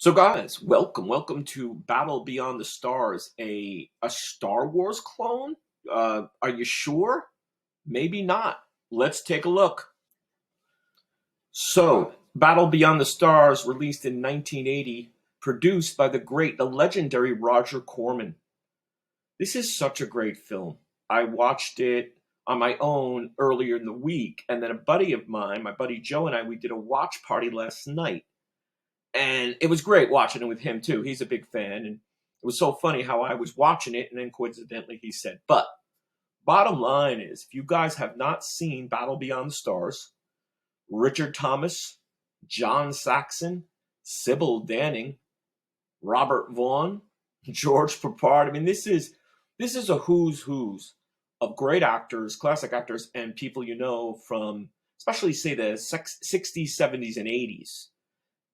So guys, welcome to Battle Beyond the Stars, a Star Wars clone? Are you sure? Maybe not. Let's take a look. So, Battle Beyond the Stars, released in 1980, produced by the legendary Roger Corman. This is such a great film. I watched it on my own earlier in the week, and then a buddy of mine, my buddy Joe, and we did a watch party last night. And it was great watching it with him too. He's a big fan, and it was so funny how I was watching it, and then coincidentally he said, "But bottom line is, if you guys have not seen Battle Beyond the Stars, Richard Thomas, John Saxon, Sybil Danning, Robert Vaughn, George Peppard. I mean, this is a who's of great actors, classic actors, and people you know from, especially say the 60s, 70s, and 80s."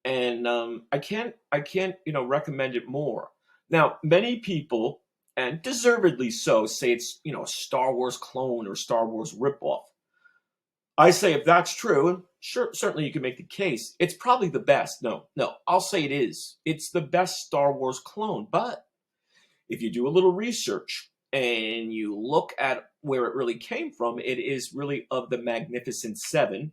And I can't recommend it more. Now, many people, and deservedly so, say it's a Star Wars clone or Star Wars ripoff. I say if that's true, and sure, certainly you can make the case, it's probably the best. No, I'll say it is. It's the best Star Wars clone. But if you do a little research and you look at where it really came from, it is really of the Magnificent Seven,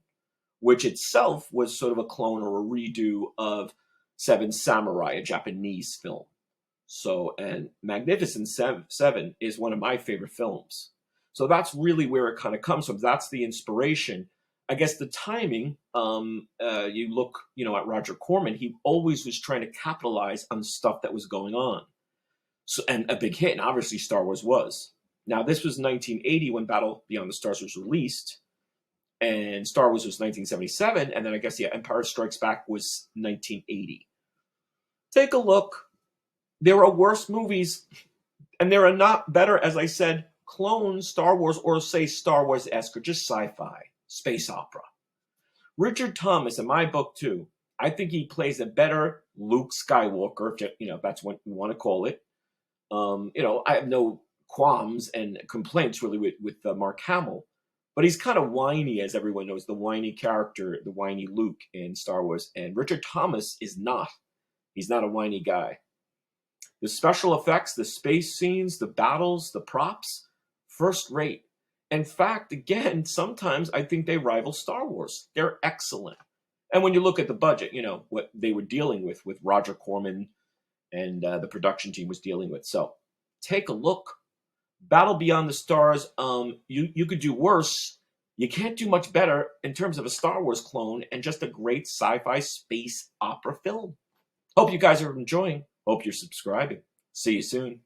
which itself was sort of a clone or a redo of Seven Samurai, a Japanese film. So, and Magnificent Seven is one of my favorite films. So that's really where it kind of comes from. That's the inspiration. I guess the timing, you look, at Roger Corman, he always was trying to capitalize on stuff that was going on. So, and a big hit, and obviously Star Wars was. Now, this was 1980 when Battle Beyond the Stars was released, and Star Wars was 1977, and then I guess, Empire Strikes Back was 1980. Take a look. There are worse movies, and there are not better, as I said, clone Star Wars, or say Star Wars-esque, or just sci-fi, space opera. Richard Thomas, in my book too, I think he plays a better Luke Skywalker, if that's what you want to call it. I have no qualms and complaints really with Mark Hamill. But he's kind of whiny, as everyone knows, the whiny character, the whiny Luke in Star Wars. And Richard Thomas is not. He's not a whiny guy. The special effects, the space scenes, the battles, the props, first rate. In fact, again, sometimes I think they rival Star Wars. They're excellent. And when you look at the budget, what they were dealing with Roger Corman and the production team was dealing with. So take a look. Battle Beyond the Stars, you could do worse. You can't do much better in terms of a Star Wars clone and just a great sci-fi space opera film. Hope you guys are enjoying. Hope you're subscribing. See you soon.